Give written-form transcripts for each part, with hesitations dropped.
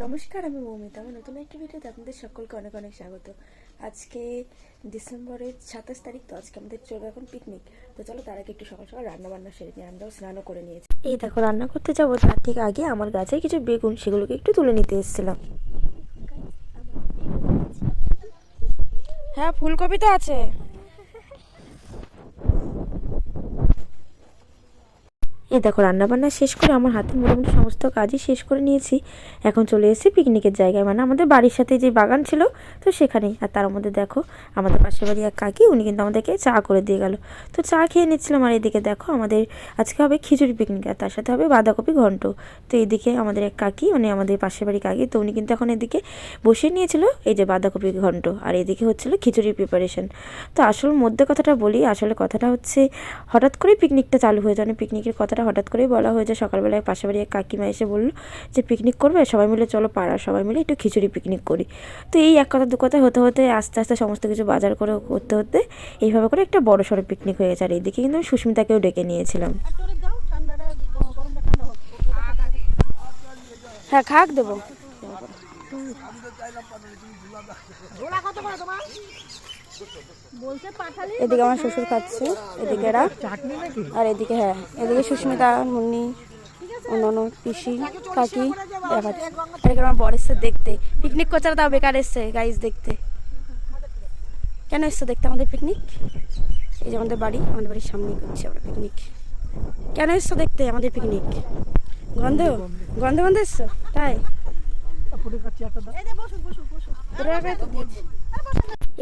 নমস্কার, আমি মৌমিতা। আমার নতুন একটি ভিডিওতে আপনাদের সকলকে অনেক অনেক স্বাগত। আজকে ডিসেম্বরের 27 তারিখ। তো আজকে আমাদের চলবে এখন পিকনিক। তো চলো তার আগে একটু সকাল সকাল রান্না বান্না সেরে নিয়ে আমরাও স্নানও করে নিয়েছি। এই দেখো রান্না করতে যাবো তার ঠিক আগে আমার গাছের কিছু বেগুন সেগুলোকে একটু তুলে নিতে এসেছিলাম। হ্যাঁ, ফুলকপি তো আছে। এই দেখো রান্নাবান্না শেষ করে আমার হাতে মোটামুটি সমস্ত কাজই শেষ করে নিয়েছি। এখন চলে এসেছি পিকনিকের জায়গায়, মানে আমাদের বাড়ির সাথে যে বাগান ছিল তো সেখানেই। আর তার মধ্যে দেখো আমাদের পাশের বাড়ি এক কাকি, উনি কিন্তু আমাদেরকে চা করে দিয়ে গেল। তো চা খেয়ে নিচ্ছিলাম। আর এদিকে দেখো আমাদের আজকে হবে খিচুড়ি পিকনিক, আর তার সাথে হবে বাঁধাকপি ঘন্ট। তো এদিকে আমাদের এক কাকি, মানে আমাদের পাশের বাড়ি কাকি, তো উনি কিন্তু এখন এদিকে বসিয়ে নিয়েছিল এই যে বাঁধাকপি ঘন্ট, আর এদিকে হচ্ছিল খিচুড়ির প্রিপারেশন। তো আসল মধ্যে কথাটা বলি, আসলে কথাটা হচ্ছে হঠাৎ করে পিকনিকটা চালু হয়ে যায়। পিকনিকের কথাটা হঠাৎ করেই বলা হয়েছে। সকালবেলায় পাশের বাড়ি এক কাকিমা এসে বললো যে পিকনিক করবে, সবাই মিলে চলো পাড়া সবাই মিলে একটু খিচুড়ি পিকনিক করি। তো এই এক কথা দু কথা হতে হতে আস্তে আস্তে সমস্ত কিছু বাজার করে করতে হতে এইভাবে করে একটা বড় সড়ো পিকনিক হয়ে গেছে। আর এইদিকে কিন্তু আমি সুস্মিতাকেও ডেকে নিয়েছিলাম। হ্যাঁ, খাক দেবো। এদিকে আমার শ্বশুর খাচ্ছে, এদিকে এরা, আর এদিকে হ্যাঁ এদিকে সুস্মিতা, মুন্নি, অন্য পিসি, কাকি এরা খাচ্ছে। এদিকে আমার বর এসছে দেখতে পিকনিক করছে, তাও বেকার এসছে গাইজ দেখতে। কেন এসছো দেখতে আমাদের পিকনিক? এই যে আমাদের বাড়ির সামনেই করছি আমরা পিকনিক। কেন এসছো দেখতে আমাদের পিকনিক? গন্ধে গন্ধে এসছো তাই?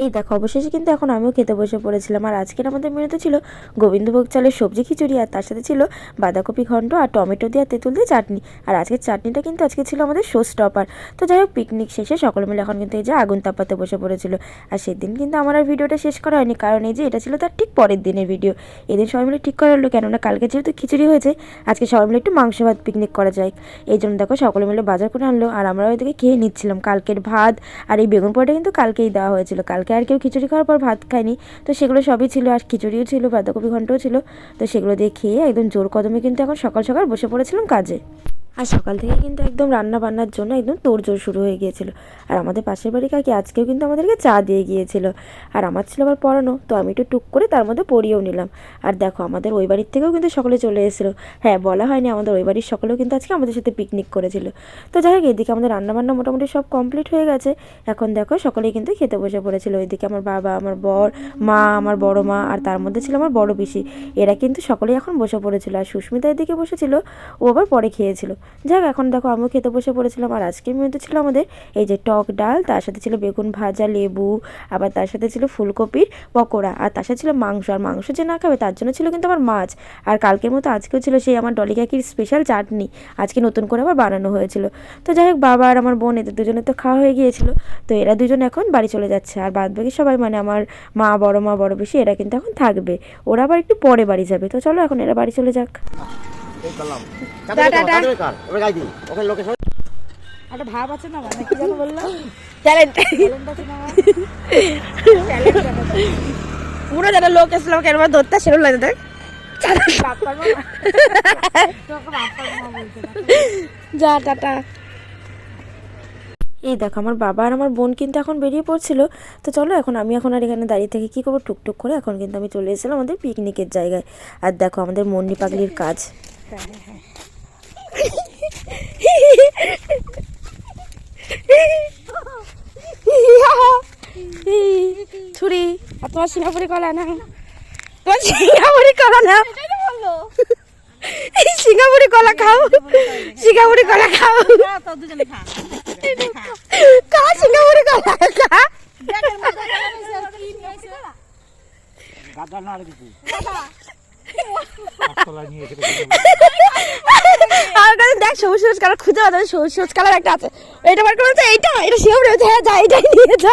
এই দেখো অবশেষে কিন্তু এখন আমিও খেতে বসে পড়েছিলাম। আর আজকের আমাদের মেনুতে ছিল গোবিন্দভোগ চালের সবজি খিচুড়ি, আর তার সাথে ছিল বাঁধাকপি ঘন্ট আর টমেটো দিয়ে তেঁতুল দিয়ে চাটনি। আর আজকের চাটনিটা কিন্তু আজকে ছিল আমাদের শো স্টপার। তো যাই হোক পিকনিক শেষে সকলে মিলে এখন কিন্তু এই যে আগুন তাপাতে বসে পড়েছিল। আর সেদিন কিন্তু আমার আর ভিডিওটা শেষ করা হয়নি, কারণ এই যে এটা ছিল তার ঠিক পরের দিনের ভিডিও। এদিন সবাই মিলে ঠিক করা হলো, কেননা কালকে যেহেতু খিচুড়ি হয়েছে আজকে সবাই মিলে একটু মাংস ভাত পিকনিক করা যায়। এই জন্য দেখো সকলে মিলে বাজার করে আনলো, আর আমরা ওইদিকে খেয়ে নিচ্ছিলাম। কালকের ভাত আর এই বেগুন পোড়াটা কিন্তু কালকেই দেওয়া হয়েছিল। কালকে আর কেউ খিচুড়ি খাওয়ার পর ভাত খায়নি, তো সেগুলো সবই ছিল। আর খিচুড়িও ছিল, বাঁধাকপি ঘন্টও ছিল। তো সেগুলো দিয়ে খেয়ে একদম জোর কদমে কিন্তু এখন সকাল সকাল বসে পড়েছিলাম কাজে। আর সকাল থেকে কিন্তু একদম রান্না বান্নার জন্য একদম তোড়জোড় শুরু হয়ে গিয়েছিল। আর আমাদের পাশের বাড়ি কাকি আজকেও কিন্তু আমাদেরকে চা দিয়ে গিয়েছিল। আর আমার ছিল আবার পড়ানো, তো আমি একটু টুক করে তার মধ্যে পড়িয়েও নিলাম। আর দেখো আমাদের ওই বাড়ির থেকেও কিন্তু সকলে চলে এসেছিলো। হ্যাঁ, বলা হয়নি, আমাদের ওই বাড়ির সকলেও কিন্তু আজকে আমাদের সাথে পিকনিক করেছিল। তো যাই হোক এদিকে আমাদের রান্নাবান্না মোটামুটি সব কমপ্লিট হয়ে গেছে। এখন দেখো সকলেই কিন্তু খেতে বসে পড়েছিল। ওইদিকে আমার বাবা, আমার বর, মা, আমার বড় মা, আর তার মধ্যে ছিল আমার বড় পিসি। এরা কিন্তু সকলেই এখন বসে পড়েছিল। আর সুস্মিতা এদিকে বসেছিল, ও আবার পরে খেয়েছিল। যাক এখন দেখো আমিও খেতে বসে পড়েছিলাম। আর আজকের মেনুতে ছিল আমাদের এই যে টক ডাল, তার সাথে ছিল বেগুন ভাজা, লেবু, আবার তার সাথে ছিল ফুলকপির পকোড়া, আর তার সাথে ছিল মাংস। আর মাংস যে না খাবে তার জন্য ছিল কিন্তু আমার মাছ। আর কালকের মতো আজকেও ছিল সেই আমার ডলি কাকির স্পেশাল চাটনি, আজকে নতুন করে আবার বানানো হয়েছিল। তো যাই হোক বাবা আর আমার বোন এদের দুজনে তো খাওয়া হয়ে গিয়েছিল। তো এরা দুজন এখন বাড়ি চলে যাচ্ছে। আর বাদ বাকি সবাই, মানে আমার মা, বড় বেশি, এরা কিন্তু এখন থাকবে। ওরা আবার একটু পরে বাড়ি যাবে। তো চলো এখন এরা বাড়ি চলে যাক। একটা ভাব আছে না, মানে কি যেন বললাম, ট্যালেন্ট আছে না পুরো। যারা লোক এসেছিল আমাকে এরবার ধরতে, সেরকম লাগে দেখ। যা টাটা। এই দেখো আমার বাবা আর আমার বোন কিন্তু এখন বেরিয়ে পড়ছিল। তো চলো এখন আমি এখন আর এখানে দাঁড়িয়ে থেকে কী করবো, টুকটুক করে এখন কিন্তু আমি চলে এসেছিলাম আমাদের পিকনিকের জায়গায়। আর দেখো আমাদের মন্ডি পাগলির কাজ। ছুরি আর তোমার সিঙ্গাপুরি কলা না, তোমার সিঙ্গাপুরি কলা না, সিঙ্গাপুরি কলা খাও, সিঙ্গাপুরি কলা খাও, খা সিঙ্গাপুরি কলা খা। দেখ সবুজ সবুজ কালার খুঁজে পাওয়া যাবে, সবুজ সবুজ কালার একটা আছে, এটা বার করে এইটা এটা শিওর হয়েছে। হ্যাঁ যা, এটাই নিয়ে যা।